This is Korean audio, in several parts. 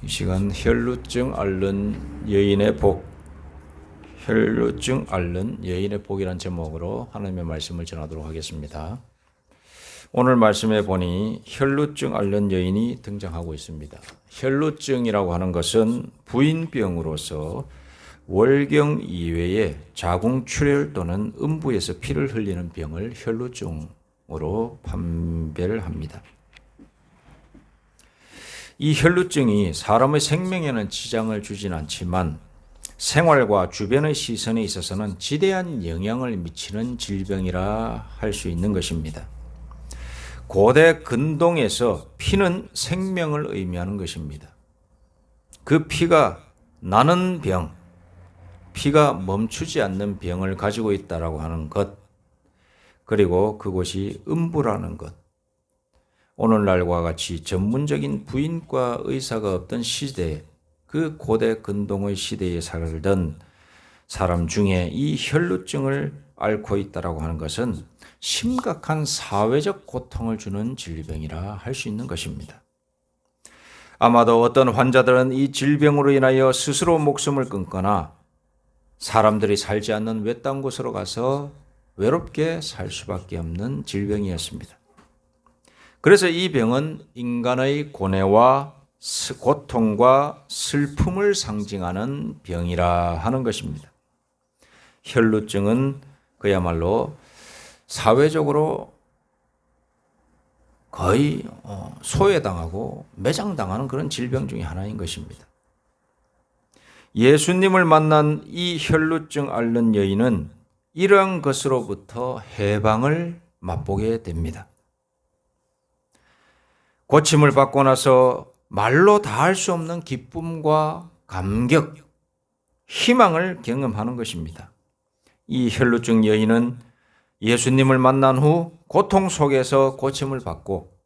이 시간 혈루증 앓는 여인의 복, 혈루증 앓는 여인의 복이라는 제목으로 하나님의 말씀을 전하도록 하겠습니다. 오늘 말씀에 보니 혈루증 앓는 여인이 등장하고 있습니다. 혈루증이라고 하는 것은 부인병으로서 월경 이외에 자궁출혈 또는 음부에서 피를 흘리는 병을 혈루증으로 판별을 합니다. 이 혈루증이 사람의 생명에는 지장을 주진 않지만 생활과 주변의 시선에 있어서는 지대한 영향을 미치는 질병이라 할 수 있는 것입니다. 고대 근동에서 피는 생명을 의미하는 것입니다. 그 피가 나는 병, 피가 멈추지 않는 병을 가지고 있다라고 하는 것, 그리고 그곳이 음부라는 것. 오늘날과 같이 전문적인 부인과 의사가 없던 시대, 그 고대 근동의 시대에 살던 사람 중에 이 혈루증을 앓고 있다라고 하는 것은 심각한 사회적 고통을 주는 질병이라 할 수 있는 것입니다. 아마도 어떤 환자들은 이 질병으로 인하여 스스로 목숨을 끊거나 사람들이 살지 않는 외딴 곳으로 가서 외롭게 살 수밖에 없는 질병이었습니다. 그래서 이 병은 인간의 고뇌와 고통과 슬픔을 상징하는 병이라 하는 것입니다. 혈루증은 그야말로 사회적으로 거의 소외당하고 매장당하는 그런 질병 중에 하나인 것입니다. 예수님을 만난 이 혈루증 앓는 여인은 이러한 것으로부터 해방을 맛보게 됩니다. 고침을 받고 나서 말로 다할 수 없는 기쁨과 감격, 희망을 경험하는 것입니다. 이 혈루증 여인은 예수님을 만난 후 고통 속에서 고침을 받고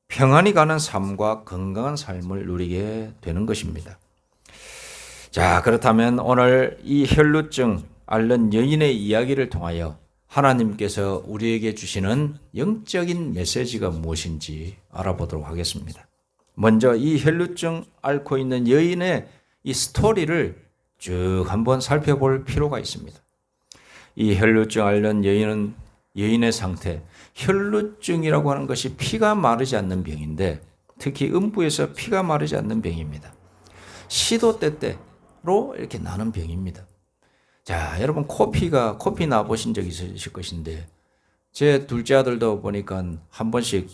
평안히 가는 삶과 건강한 삶을 누리게 되는 것입니다. 자, 그렇다면 오늘 이 혈루증 앓는 여인의 이야기를 통하여 하나님께서 우리에게 주시는 영적인 메시지가 무엇인지 알아보도록 하겠습니다. 먼저 이 혈루증 앓고 있는 여인의 이 스토리를 쭉 한번 살펴볼 필요가 있습니다. 이 혈루증 앓는 여인의 상태, 혈루증이라고 하는 것이 피가 마르지 않는 병인데 특히 음부에서 피가 마르지 않는 병입니다. 시도 때때로 이렇게 나는 병입니다. 자, 여러분 코피 나 보신 적 있으실 것인데 제 둘째 아들도 보니까 한 번씩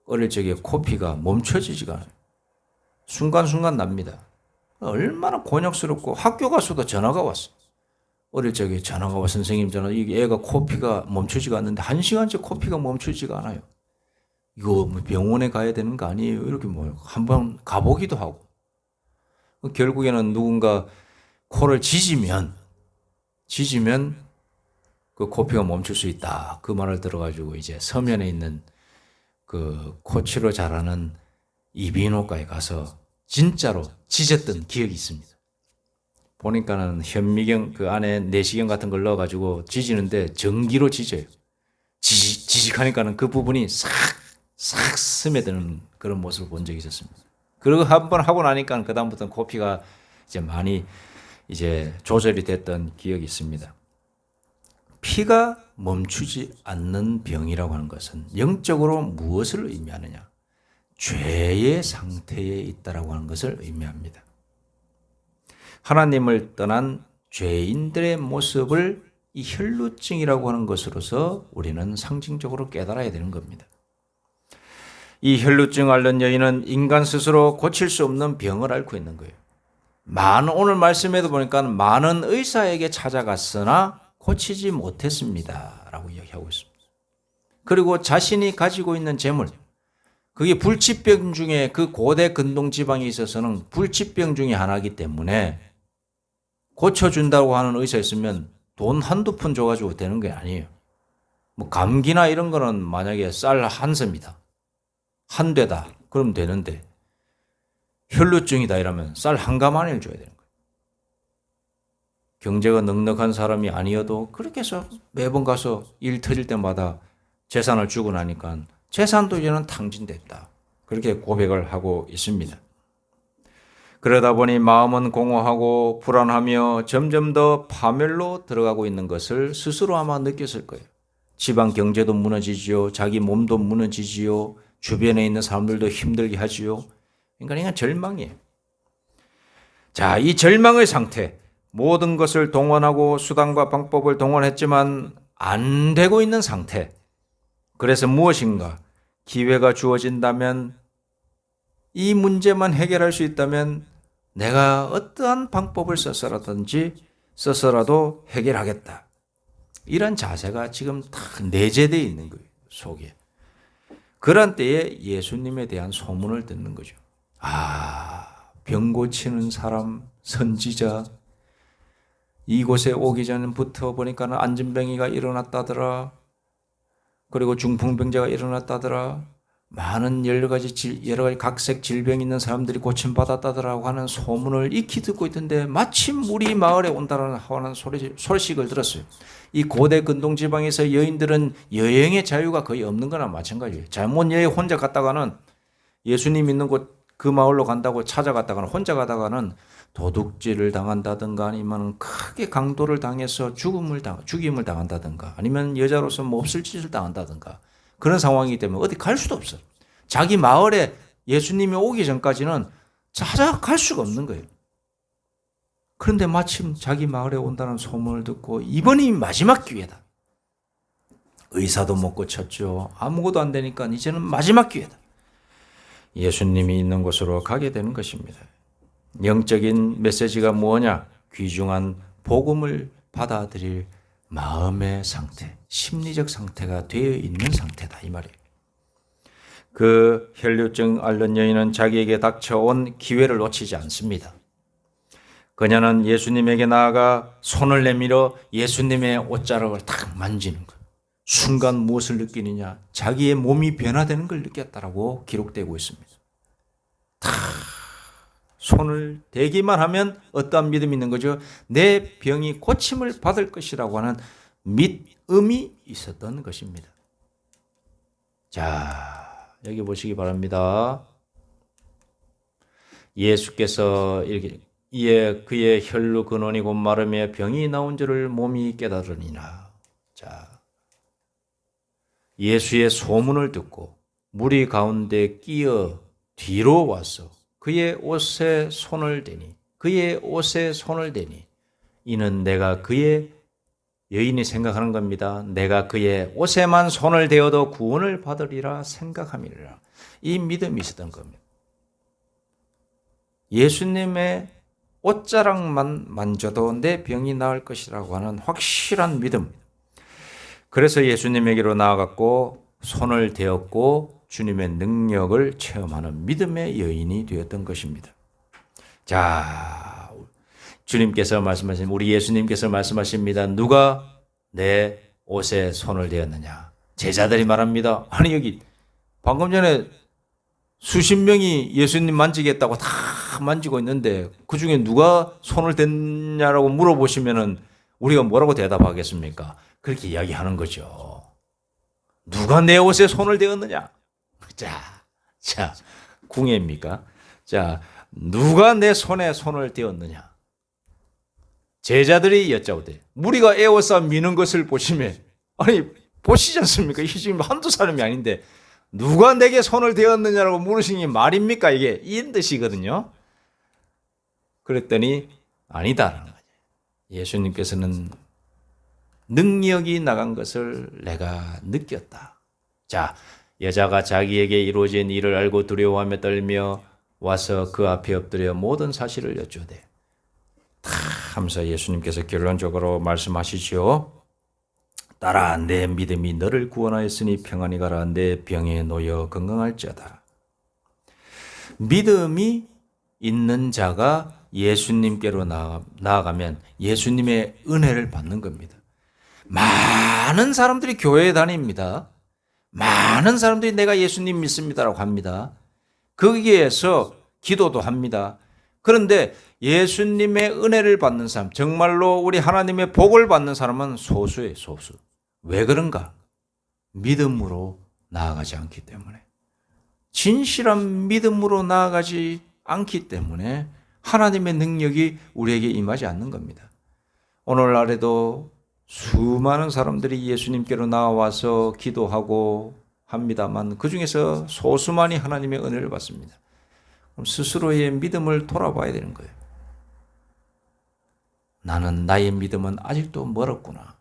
어릴 적에 코피가 멈춰지지가 않아요. 순간순간 납니다. 얼마나 곤욕스럽고 학교 가서도 전화가 왔어. 어릴 적에 전화가 와 선생님 전화 이게 애가 코피가 멈추지가 않는데 1시간째 코피가 멈추지가 않아요. 이거 뭐 병원에 가야 되는 거 아니에요? 이렇게 뭐 한번 가보기도 하고 결국에는 누군가 코를 짖으면 그 코피가 멈출 수 있다. 그 말을 들어가지고 이제 서면에 있는 그 코치로 잘하는 이비인후과에 가서 진짜로 짖었던 기억이 있습니다. 보니까는 현미경 그 안에 내시경 같은 걸 넣어가지고 짖는데 전기로 짖어요. 지직하니까는 그 부분이 싹 스며드는 그런 모습을 본 적이 있었습니다. 그리고 한번 하고 나니까 그다음부터는 코피가 이제 많이 이제 조절이 됐던 기억이 있습니다. 피가 멈추지 않는 병이라고 하는 것은 영적으로 무엇을 의미하느냐? 죄의 상태에 있다라고 하는 것을 의미합니다. 하나님을 떠난 죄인들의 모습을 이 혈루증이라고 하는 것으로서 우리는 상징적으로 깨달아야 되는 겁니다. 이 혈루증 앓는 여인은 인간 스스로 고칠 수 없는 병을 앓고 있는 거예요. 오늘 말씀에도 보니까 많은 의사에게 찾아갔으나 고치지 못했습니다. 라고 이야기하고 있습니다. 그리고 자신이 가지고 있는 재물, 그게 불치병 중에 그 고대 근동 지방에 있어서는 불치병 중에 하나이기 때문에 고쳐준다고 하는 의사 있으면 돈 한두 푼 줘가지고 되는 게 아니에요. 뭐 감기나 이런 거는 만약에 쌀 한 섬이다. 한 대다. 그러면 되는데 혈루증이다 이러면 쌀 한 가마니를 줘야 되는 거예요. 경제가 넉넉한 사람이 아니어도 그렇게 해서 매번 가서 일 터질 때마다 재산을 주고 나니까 재산도 이제는 탕진됐다. 그렇게 고백을 하고 있습니다. 그러다 보니 마음은 공허하고 불안하며 점점 더 파멸로 들어가고 있는 것을 스스로 아마 느꼈을 거예요. 집안 경제도 무너지지요. 자기 몸도 무너지지요. 주변에 있는 사람들도 힘들게 하지요. 그러니까 그냥 절망이에요. 자, 이 절망의 상태, 모든 것을 동원하고 수단과 방법을 동원했지만 안 되고 있는 상태. 그래서 무엇인가? 기회가 주어진다면, 이 문제만 해결할 수 있다면 내가 어떠한 방법을 써서라도 해결하겠다. 이런 자세가 지금 다 내재되어 있는 거예요, 속에. 그런 때에 예수님에 대한 소문을 듣는 거죠. 병 고치는 사람, 선지자, 이곳에 오기 전부터 보니까는 안진뱅이가 일어났다더라. 그리고 중풍병자가 일어났다더라. 많은 여러 가지 각색 질병 있는 사람들이 고침받았다더라고 하는 소문을 익히 듣고 있던데 마침 우리 마을에 온다는 하는 소식을 들었어요. 이 고대 근동 지방에서 여인들은 여행의 자유가 거의 없는 거나 마찬가지예요. 잘못 여행 혼자 갔다가는, 예수님 있는 곳 그 마을로 간다고 찾아갔다가는, 혼자 가다가는 도둑질을 당한다든가, 아니면 크게 강도를 당해서 죽임을 당한다든가, 아니면 여자로서 몹쓸 짓을 당한다든가, 그런 상황이기 때문에 어디 갈 수도 없어요. 자기 마을에 예수님이 오기 전까지는 찾아갈 수가 없는 거예요. 그런데 마침 자기 마을에 온다는 소문을 듣고 이번이 마지막 기회다. 의사도 못 고쳤죠. 아무것도 안 되니까 이제는 마지막 기회다. 예수님이 있는 곳으로 가게 되는 것입니다. 영적인 메시지가 뭐냐? 귀중한 복음을 받아들일 마음의 상태, 심리적 상태가 되어 있는 상태다, 이 말이에요. 그 혈류증 앓는 여인은 자기에게 닥쳐온 기회를 놓치지 않습니다. 그녀는 예수님에게 나아가 손을 내밀어 예수님의 옷자락을 탁 만지는 것. 순간 무엇을 느끼느냐? 자기의 몸이 변화되는 걸 느꼈다라고 기록되고 있습니다. 탁 손을 대기만 하면 어떠한 믿음이 있는 거죠? 내 병이 고침을 받을 것이라고 하는 믿음이 있었던 것입니다. 자, 여기 보시기 바랍니다. 예수께서 이렇게 이에 그의 혈루 근원이 곧 마름에 병이 나온 줄을 몸이 깨달으니라. 자, 예수의 소문을 듣고 무리 가운데 끼어 뒤로 와서 그의 옷에 손을 대니 이는 내가 그의, 여인이 생각하는 겁니다. 내가 그의 옷에만 손을 대어도 구원을 받으리라 생각함이라. 이 믿음이 있었던 겁니다. 예수님의 옷자락만 만져도 내 병이 나을 것이라고 하는 확실한 믿음. 그래서 예수님에게로 나아갔고 손을 대었고 주님의 능력을 체험하는 믿음의 여인이 되었던 것입니다. 자, 우리 예수님께서 말씀하십니다. 누가 내 옷에 손을 대었느냐? 제자들이 말합니다. 아니, 여기 방금 전에 수십 명이 예수님 만지겠다고 다 만지고 있는데 그 중에 누가 손을 댔냐라고 물어보시면은 우리가 뭐라고 대답하겠습니까? 그렇게 이야기하는 거죠. 누가 내 옷에 손을 대었느냐? 자, 궁예입니까? 자, 누가 내 손에 손을 대었느냐? 제자들이 여짜오되, 우리가 에워싸 미는 것을 보시면, 아니, 보시지 않습니까? 이게 지금 한두 사람이 아닌데, 누가 내게 손을 대었느냐라고 물으시니 말입니까? 이게 이런 뜻이거든요. 그랬더니 아니다라는 거죠. 예수님께서는 능력이 나간 것을 내가 느꼈다. 자, 여자가 자기에게 이루어진 일을 알고 두려워하며 떨며 와서 그 앞에 엎드려 모든 사실을 여쭈되, 다 하면서 예수님께서 결론적으로 말씀하시죠. 딸아, 내 믿음이 너를 구원하였으니 평안히 가라. 내 병에 놓여 건강할지어다. 믿음이 있는 자가 예수님께로 나아가면 예수님의 은혜를 받는 겁니다. 많은 사람들이 교회에 다닙니다. 많은 사람들이 내가 예수님 믿습니다라고 합니다. 거기에서 기도도 합니다. 그런데 예수님의 은혜를 받는 사람, 정말로 우리 하나님의 복을 받는 사람은 소수예요, 소수. 왜 그런가? 믿음으로 나아가지 않기 때문에. 진실한 믿음으로 나아가지 않기 때문에 하나님의 능력이 우리에게 임하지 않는 겁니다. 오늘날에도 수많은 사람들이 예수님께로 나와서 기도하고 합니다만 그 중에서 소수만이 하나님의 은혜를 받습니다. 그럼 스스로의 믿음을 돌아봐야 되는 거예요. 나는 나의 믿음은 아직도 멀었구나.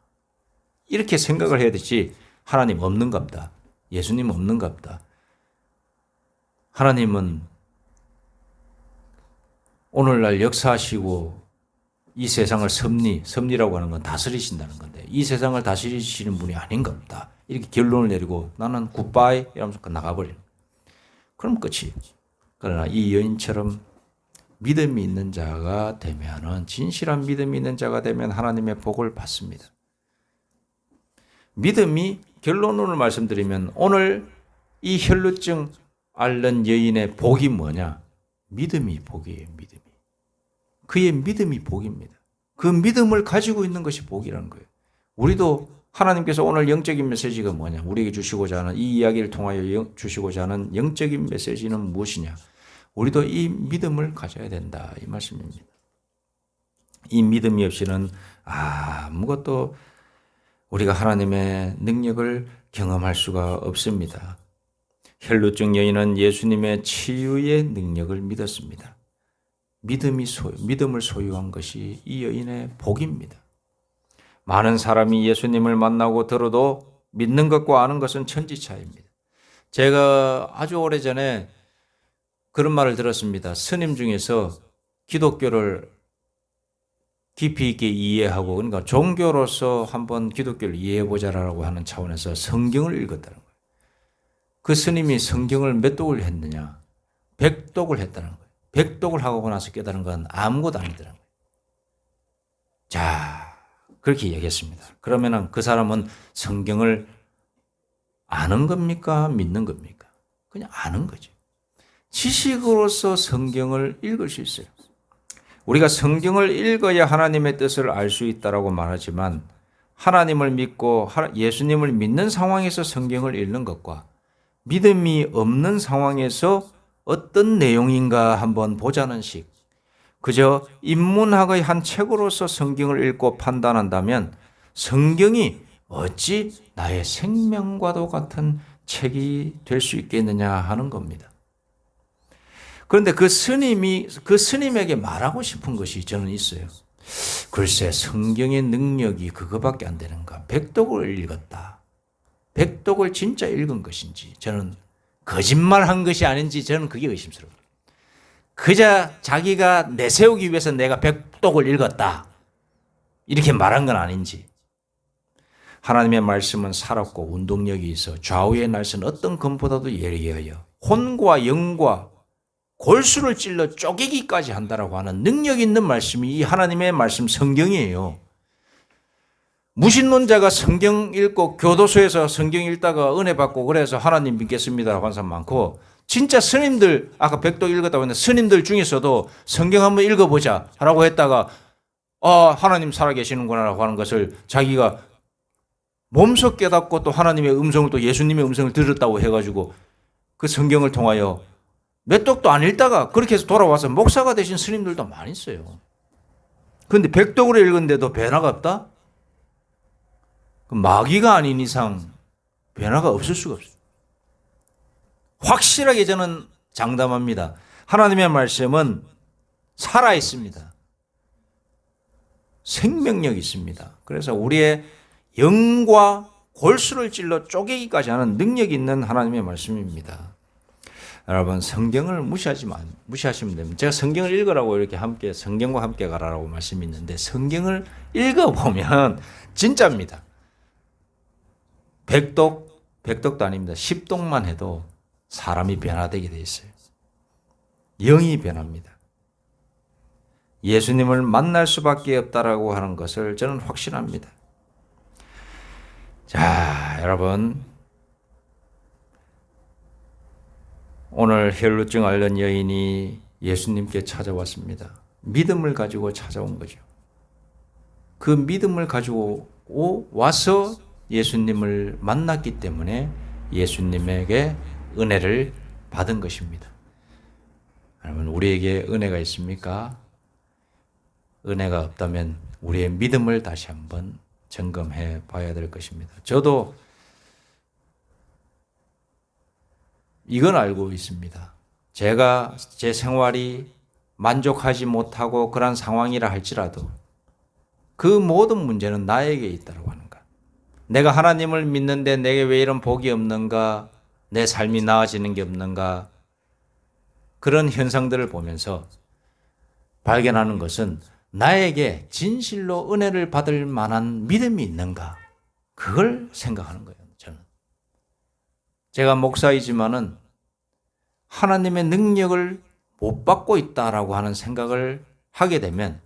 이렇게 생각을 해야 되지 하나님 없는가 보다. 예수님 없는가 보다. 하나님은 오늘날 역사하시고 이 세상을 섭리라고 하는 건 다스리신다는 건데 이 세상을 다스리시는 분이 아닌가 보다. 이렇게 결론을 내리고 나는 굿바이 이러면서 나가버리는 거예요. 그럼 끝이에요. 그러나 이 여인처럼 믿음이 있는 자가 되면은 진실한 믿음이 있는 자가 되면 하나님의 복을 받습니다. 믿음이 결론을 말씀드리면 오늘 이 혈루증 앓는 여인의 복이 뭐냐? 믿음이 복이에요. 믿음이. 그의 믿음이 복입니다. 그 믿음을 가지고 있는 것이 복이라는 거예요. 우리도 하나님께서 오늘 영적인 메시지가 뭐냐? 우리에게 주시고자 하는 이 이야기를 통하여 주시고자 하는 영적인 메시지는 무엇이냐? 우리도 이 믿음을 가져야 된다. 이 말씀입니다. 이 믿음이 없이는 아무것도 우리가 하나님의 능력을 경험할 수가 없습니다. 혈루증 여인은 예수님의 치유의 능력을 믿었습니다. 믿음을 소유한 것이 이 여인의 복입니다. 많은 사람이 예수님을 만나고 들어도 믿는 것과 아는 것은 천지차이입니다. 제가 아주 오래전에 그런 말을 들었습니다. 스님 중에서 기독교를 깊이 있게 이해하고 그러니까 종교로서 한번 기독교를 이해해보자라고 하는 차원에서 성경을 읽었다는 거예요. 그 스님이 성경을 몇 독을 했느냐? 100독을 했다는 거예요. 100독을 하고 나서 깨달은 건 아무것도 아니더라는 거예요. 자, 그렇게 얘기했습니다. 그러면은 그 사람은 성경을 아는 겁니까? 믿는 겁니까? 그냥 아는 거죠. 지식으로서 성경을 읽을 수 있어요. 우리가 성경을 읽어야 하나님의 뜻을 알 수 있다라고 말하지만 하나님을 믿고 예수님을 믿는 상황에서 성경을 읽는 것과 믿음이 없는 상황에서 어떤 내용인가 한번 보자는 식. 그저 인문학의 한 책으로서 성경을 읽고 판단한다면 성경이 어찌 나의 생명과도 같은 책이 될 수 있겠느냐 하는 겁니다. 그런데 그 스님에게 말하고 싶은 것이 저는 있어요. 글쎄, 성경의 능력이 그거밖에 안 되는가? 100독을 읽었다. 100독을 진짜 읽은 것인지, 저는 거짓말한 것이 아닌지 저는 그게 의심스러워요. 그저 자기가 내세우기 위해서 내가 100독을 읽었다. 이렇게 말한 건 아닌지. 하나님의 말씀은 살았고 운동력이 있어 좌우의 날선 어떤 검보다도 예리하여 혼과 영과 골수를 찔러 쪼개기까지 한다라고 하는 능력 있는 말씀이 이 하나님의 말씀 성경이에요. 무신론자가 성경 읽고 교도소에서 성경 읽다가 은혜 받고 그래서 하나님 믿겠습니다라고 하는 사람 많고 진짜 스님들 아까 100독 읽었다고 했는데 스님들 중에서도 성경 한번 읽어보자 라고 했다가 하나님 살아계시는구나 라고 하는 것을 자기가 몸소 깨닫고 또 하나님의 음성을 또 예수님의 음성을 들었다고 해가지고 그 성경을 통하여 몇 독도 안 읽다가 그렇게 해서 돌아와서 목사가 되신 스님들도 많이 있어요. 그런데 100독으로 읽었는데도 변화가 없다? 마귀가 아닌 이상 변화가 없을 수가 없어요. 확실하게 저는 장담합니다. 하나님의 말씀은 살아있습니다. 생명력이 있습니다. 그래서 우리의 영과 골수를 찔러 쪼개기까지 하는 능력이 있는 하나님의 말씀입니다. 여러분, 성경을 무시하시면 됩니다. 제가 성경을 읽으라고 이렇게 함께 성경과 함께 가라라고 말씀이 있는데 성경을 읽어보면 진짜입니다. 100독도 아닙니다. 10독만 해도 사람이 변화되게 돼 있어요. 영이 변합니다. 예수님을 만날 수밖에 없다라고 하는 것을 저는 확신합니다. 자, 여러분, 오늘 혈루증 앓는 여인이 예수님께 찾아왔습니다. 믿음을 가지고 찾아온 거죠. 그 믿음을 가지고 와서 예수님을 만났기 때문에 예수님에게 은혜를 받은 것입니다. 여러분, 우리에게 은혜가 있습니까? 은혜가 없다면 우리의 믿음을 다시 한번 점검해 봐야 될 것입니다. 저도 이건 알고 있습니다. 제가 제 생활이 만족하지 못하고 그런 상황이라 할지라도 그 모든 문제는 나에게 있다고 하는 것. 내가 하나님을 믿는데 내게 왜 이런 복이 없는가? 내 삶이 나아지는 게 없는가? 그런 현상들을 보면서 발견하는 것은 나에게 진실로 은혜를 받을 만한 믿음이 있는가? 그걸 생각하는 거예요, 저는. 제가 목사이지만은 하나님의 능력을 못 받고 있다라고 하는 생각을 하게 되면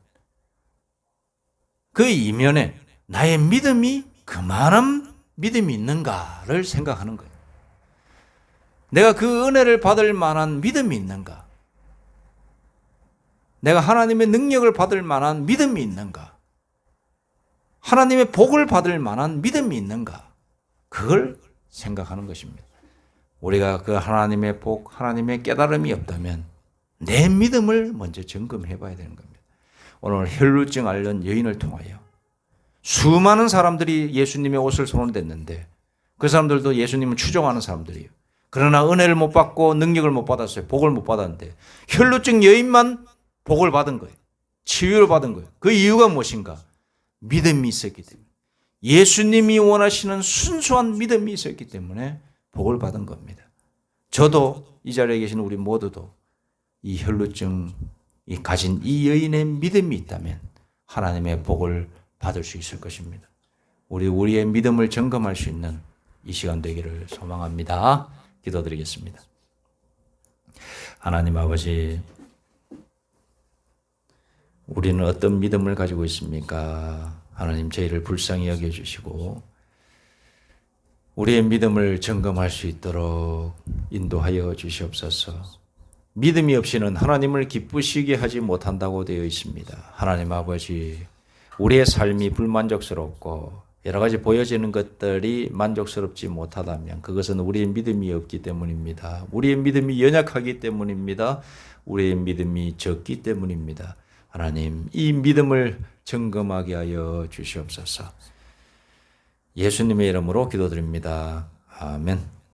그 이면에 나의 믿음이 그만한 믿음이 있는가를 생각하는 거예요. 내가 그 은혜를 받을 만한 믿음이 있는가? 내가 하나님의 능력을 받을 만한 믿음이 있는가? 하나님의 복을 받을 만한 믿음이 있는가? 그걸 생각하는 것입니다. 우리가 그 하나님의 복, 하나님의 깨달음이 없다면 내 믿음을 먼저 점검해 봐야 되는 겁니다. 오늘 혈루증 앓는 여인을 통하여 수많은 사람들이 예수님의 옷을 손댔는데 그 사람들도 예수님을 추종하는 사람들이에요. 그러나 은혜를 못 받고 능력을 못 받았어요. 복을 못 받았는데 혈루증 여인만 복을 받은 거예요. 치유를 받은 거예요. 그 이유가 무엇인가? 믿음이 있었기 때문에. 예수님이 원하시는 순수한 믿음이 있었기 때문에 복을 받은 겁니다. 저도 이 자리에 계신 우리 모두도 이 혈루증이 가진 이 여인의 믿음이 있다면 하나님의 복을 받을 수 있을 것입니다. 우리의 믿음을 점검할 수 있는 이 시간 되기를 소망합니다. 기도드리겠습니다. 하나님 아버지, 우리는 어떤 믿음을 가지고 있습니까? 하나님, 저희를 불쌍히 여겨주시고 우리의 믿음을 점검할 수 있도록 인도하여 주시옵소서. 믿음이 없이는 하나님을 기쁘시게 하지 못한다고 되어 있습니다. 하나님 아버지, 우리의 삶이 불만족스럽고 여러 가지 보여지는 것들이 만족스럽지 못하다면 그것은 우리의 믿음이 없기 때문입니다. 우리의 믿음이 연약하기 때문입니다. 우리의 믿음이 적기 때문입니다. 하나님, 이 믿음을 점검하게 하여 주시옵소서. 예수님의 이름으로 기도드립니다. 아멘.